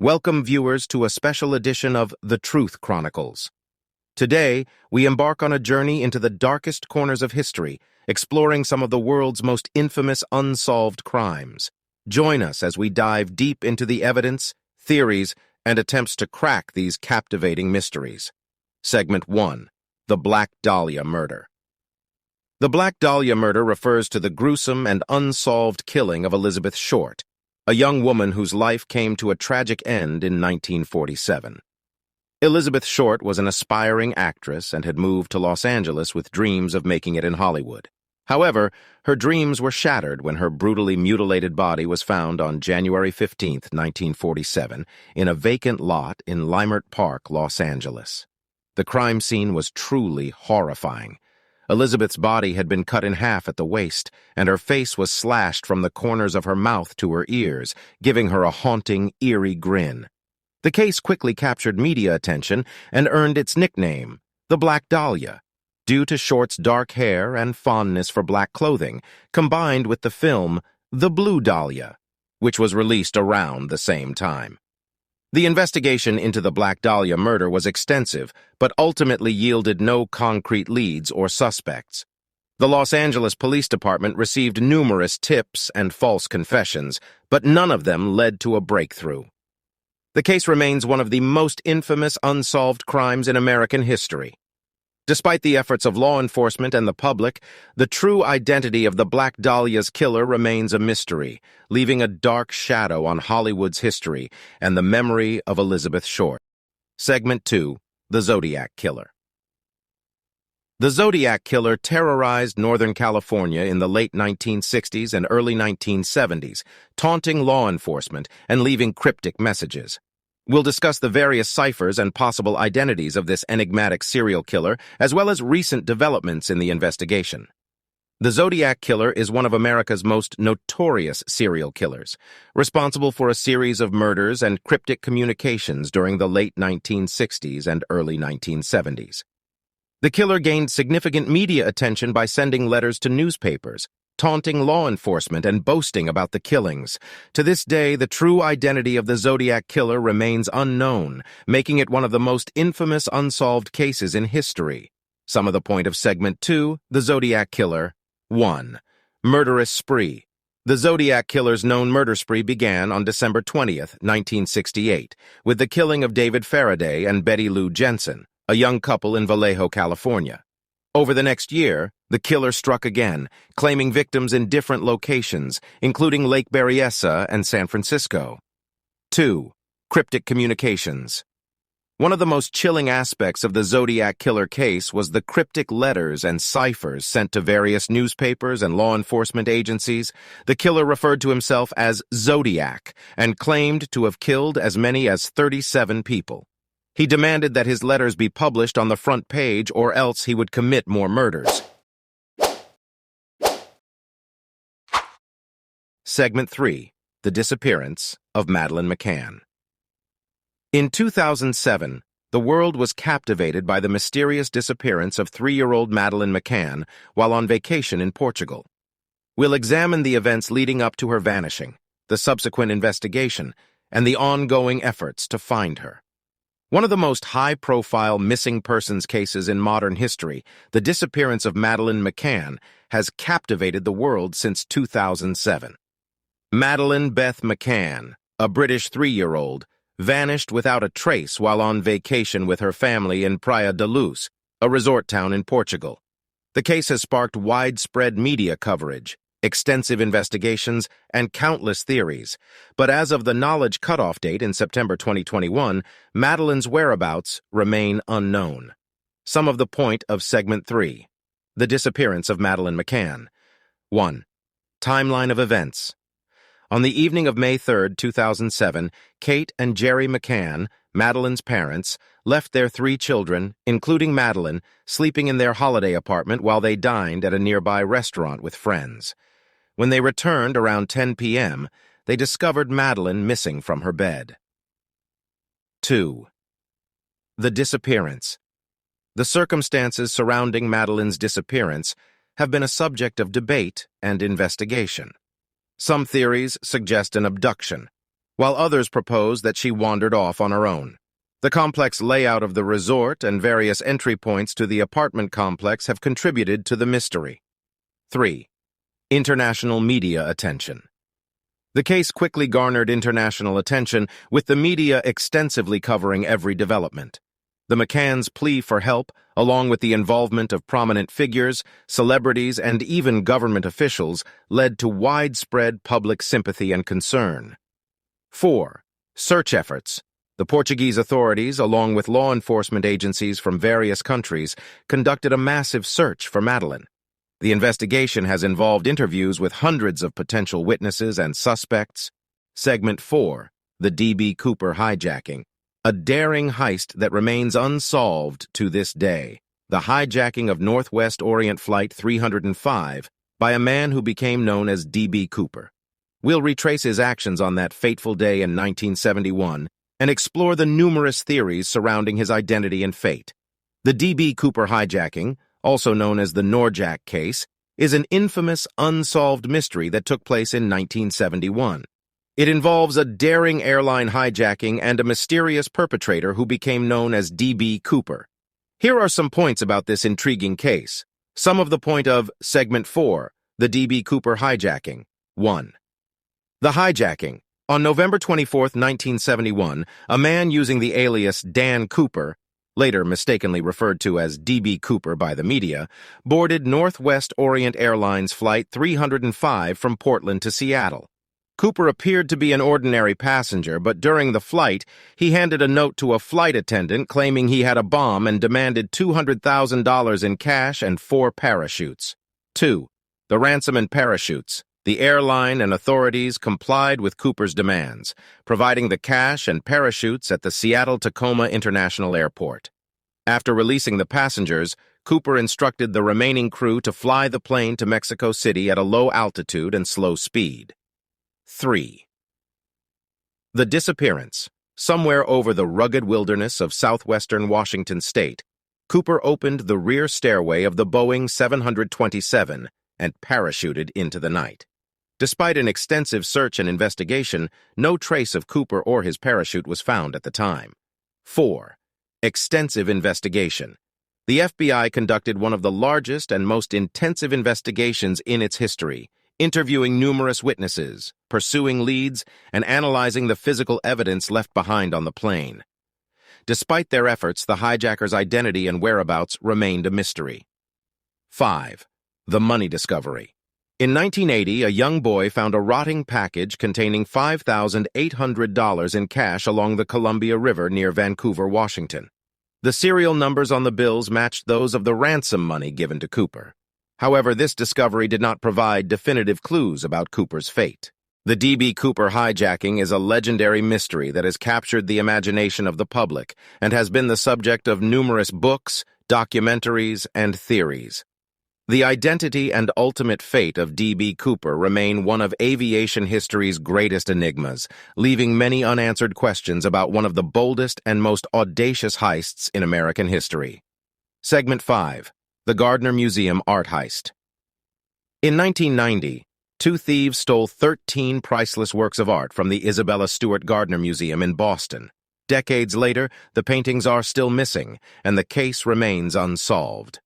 Welcome viewers to a special edition of The Truth Chronicles. Today, we embark on a journey into the darkest corners of history, exploring some of the world's most infamous unsolved crimes. Join us as we dive deep into the evidence, theories, and attempts to crack these captivating mysteries. Segment 1. The Black Dahlia Murder. The Black Dahlia murder refers to the gruesome and unsolved killing of Elizabeth Short, a young woman whose life came to a tragic end in 1947. Elizabeth Short was an aspiring actress and had moved to Los Angeles with dreams of making it in Hollywood. However, her dreams were shattered when her brutally mutilated body was found on January 15, 1947, in a vacant lot in Leimert Park, Los Angeles. The crime scene was truly horrifying. Elizabeth's body had been cut in half at the waist, and her face was slashed from the corners of her mouth to her ears, giving her a haunting, eerie grin. The case quickly captured media attention and earned its nickname, the Black Dahlia, due to Short's dark hair and fondness for black clothing, combined with the film The Blue Dahlia, which was released around the same time. The investigation into the Black Dahlia murder was extensive, but ultimately yielded no concrete leads or suspects. The Los Angeles Police Department received numerous tips and false confessions, but none of them led to a breakthrough. The case remains one of the most infamous unsolved crimes in American history. Despite the efforts of law enforcement and the public, the true identity of the Black Dahlia's killer remains a mystery, leaving a dark shadow on Hollywood's history and the memory of Elizabeth Short. Segment 2. The Zodiac Killer. The Zodiac Killer terrorized Northern California in the late 1960s and early 1970s, taunting law enforcement and leaving cryptic messages. We'll discuss the various ciphers and possible identities of this enigmatic serial killer, as well as recent developments in the investigation. The Zodiac Killer is one of America's most notorious serial killers, responsible for a series of murders and cryptic communications during the late 1960s and early 1970s. The killer gained significant media attention by sending letters to newspapers, taunting law enforcement and boasting about the killings. To this day, the true identity of the Zodiac Killer remains unknown, making it one of the most infamous unsolved cases in history. Some of the point of Segment 2, the Zodiac Killer. 1. Murderous Spree. The Zodiac Killer's known murder spree began on December 20th, 1968, with the killing of David Faraday and Betty Lou Jensen, a young couple in Vallejo, California. Over the next year, the killer struck again, claiming victims in different locations, including Lake Berryessa and San Francisco. 2. Cryptic communications. One of the most chilling aspects of the Zodiac Killer case was the cryptic letters and ciphers sent to various newspapers and law enforcement agencies. The killer referred to himself as Zodiac and claimed to have killed as many as 37 people. He demanded that his letters be published on the front page or else he would commit more murders. Segment 3. The Disappearance of Madeleine McCann. In 2007, the world was captivated by the mysterious disappearance of 3-year-old Madeleine McCann while on vacation in Portugal. We'll examine the events leading up to her vanishing, the subsequent investigation, and the ongoing efforts to find her. One of the most high-profile missing persons cases in modern history, the disappearance of Madeleine McCann, has captivated the world since 2007. Madeleine Beth McCann, a British 3-year-old, vanished without a trace while on vacation with her family in Praia da Luz, a resort town in Portugal. The case has sparked widespread media coverage, extensive investigations, and countless theories. But as of the knowledge cutoff date in September 2021, Madeleine's whereabouts remain unknown. Some of the point of Segment 3. The Disappearance of Madeleine McCann. 1. Timeline of events. On the evening of May 3, 2007, Kate and Jerry McCann, Madeleine's parents, left their 3 children, including Madeleine, sleeping in their holiday apartment while they dined at a nearby restaurant with friends. When they returned around 10 p.m., they discovered Madeleine missing from her bed. 2. The disappearance. The circumstances surrounding Madeleine's disappearance have been a subject of debate and investigation. Some theories suggest an abduction, while others propose that she wandered off on her own. The complex layout of the resort and various entry points to the apartment complex have contributed to the mystery. 3. International media attention. The case quickly garnered international attention, with the media extensively covering every development. The McCanns' plea for help, along with the involvement of prominent figures, celebrities, and even government officials, led to widespread public sympathy and concern. 4. Search efforts. The Portuguese authorities, along with law enforcement agencies from various countries, conducted a massive search for Madeleine. The investigation has involved interviews with hundreds of potential witnesses and suspects. Segment 4. The D.B. Cooper hijacking. A daring heist that remains unsolved to this day. The hijacking of Northwest Orient Flight 305 by a man who became known as D.B. Cooper. We'll retrace his actions on that fateful day in 1971 and explore the numerous theories surrounding his identity and fate. The D.B. Cooper hijacking, also known as the Norjack case, is an infamous unsolved mystery that took place in 1971. It involves a daring airline hijacking and a mysterious perpetrator who became known as D.B. Cooper. Here are some points about this intriguing case. Some of the point of Segment 4, the D.B. Cooper hijacking. 1. The hijacking. On November 24, 1971, a man using the alias Dan Cooper, later mistakenly referred to as D.B. Cooper by the media, boarded Northwest Orient Airlines Flight 305 from Portland to Seattle. Cooper appeared to be an ordinary passenger, but during the flight, he handed a note to a flight attendant claiming he had a bomb and demanded $200,000 in cash and 4 parachutes. 2. The ransom and parachutes. The airline and authorities complied with Cooper's demands, providing the cash and parachutes at the Seattle-Tacoma International Airport. After releasing the passengers, Cooper instructed the remaining crew to fly the plane to Mexico City at a low altitude and slow speed. 3. The disappearance. Somewhere over the rugged wilderness of southwestern Washington state, Cooper opened the rear stairway of the Boeing 727 and parachuted into the night. Despite an extensive search and investigation, no trace of Cooper or his parachute was found at the time. 4. Extensive investigation. The FBI conducted one of the largest and most intensive investigations in its history, interviewing numerous witnesses, pursuing leads, and analyzing the physical evidence left behind on the plane. Despite their efforts, the hijacker's identity and whereabouts remained a mystery. 5. The money discovery. In 1980, a young boy found a rotting package containing $5,800 in cash along the Columbia River near Vancouver, Washington. The serial numbers on the bills matched those of the ransom money given to Cooper. However, this discovery did not provide definitive clues about Cooper's fate. The D.B. Cooper hijacking is a legendary mystery that has captured the imagination of the public and has been the subject of numerous books, documentaries, and theories. The identity and ultimate fate of D.B. Cooper remain one of aviation history's greatest enigmas, leaving many unanswered questions about one of the boldest and most audacious heists in American history. Segment 5. The Gardner Museum Art Heist. In 1990, 2 thieves stole 13 priceless works of art from the Isabella Stewart Gardner Museum in Boston. Decades later, the paintings are still missing, and the case remains unsolved.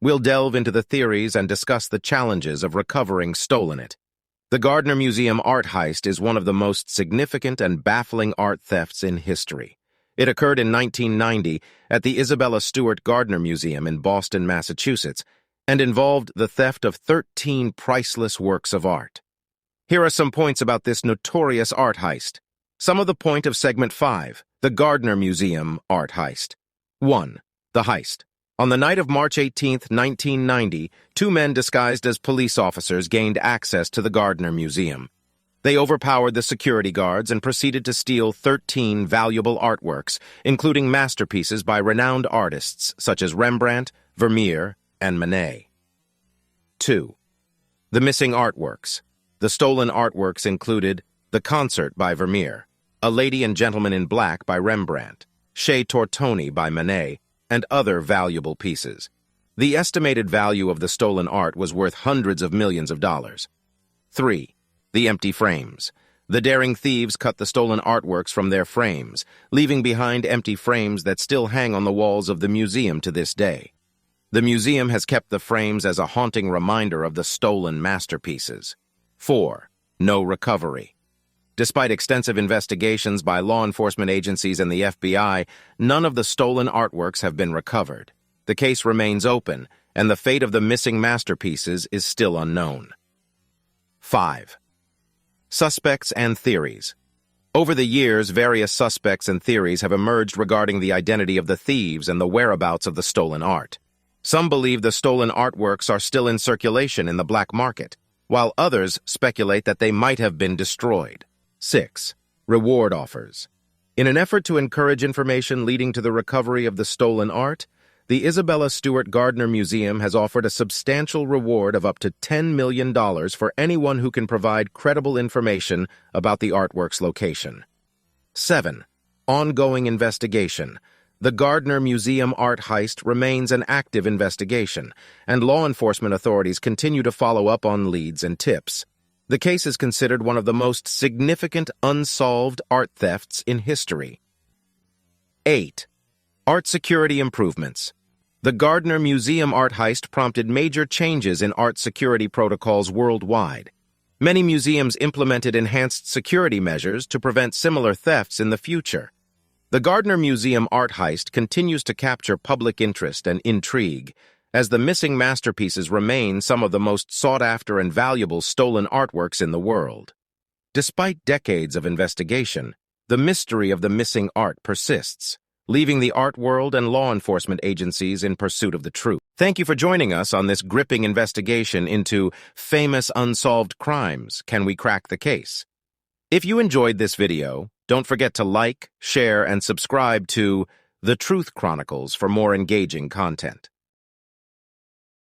We'll delve into the theories and discuss the challenges of recovering stolen it. The Gardner Museum art heist is one of the most significant and baffling art thefts in history. It occurred in 1990 at the Isabella Stewart Gardner Museum in Boston, Massachusetts, and involved the theft of 13 priceless works of art. Here are some points about this notorious art heist. Some of the point of Segment 5, the Gardner Museum art heist. 1. The heist. On the night of March 18, 1990, 2 men disguised as police officers gained access to the Gardner Museum. They overpowered the security guards and proceeded to steal 13 valuable artworks, including masterpieces by renowned artists such as Rembrandt, Vermeer, and Manet. 2. The missing artworks. The stolen artworks included The Concert by Vermeer, A Lady and Gentleman in Black by Rembrandt, Chez Tortoni by Manet, and other valuable pieces. The estimated value of the stolen art was worth hundreds of millions of dollars. 3. The empty frames. The daring thieves cut the stolen artworks from their frames, leaving behind empty frames that still hang on the walls of the museum to this day. The museum has kept the frames as a haunting reminder of the stolen masterpieces. 4. No recovery. Despite extensive investigations by law enforcement agencies and the FBI, none of the stolen artworks have been recovered. The case remains open, and the fate of the missing masterpieces is still unknown. 5. Suspects and theories. Over the years, various suspects and theories have emerged regarding the identity of the thieves and the whereabouts of the stolen art. Some believe the stolen artworks are still in circulation in the black market, while others speculate that they might have been destroyed. 6. Reward offers. In an effort to encourage information leading to the recovery of the stolen art, the Isabella Stewart Gardner Museum has offered a substantial reward of up to $10 million for anyone who can provide credible information about the artwork's location. 7. Ongoing investigation. The Gardner Museum art heist remains an active investigation, and law enforcement authorities continue to follow up on leads and tips. The case is considered one of the most significant unsolved art thefts in history. 8. Art security improvements. The Gardner Museum art heist prompted major changes in art security protocols worldwide. Many museums implemented enhanced security measures to prevent similar thefts in the future. The Gardner Museum art heist continues to capture public interest and intrigue, as the missing masterpieces remain some of the most sought-after and valuable stolen artworks in the world. Despite decades of investigation, the mystery of the missing art persists, leaving the art world and law enforcement agencies in pursuit of the truth. Thank you for joining us on this gripping investigation into famous unsolved crimes. Can we crack the case? If you enjoyed this video, don't forget to like, share, and subscribe to the Truth Chronicles for more engaging content.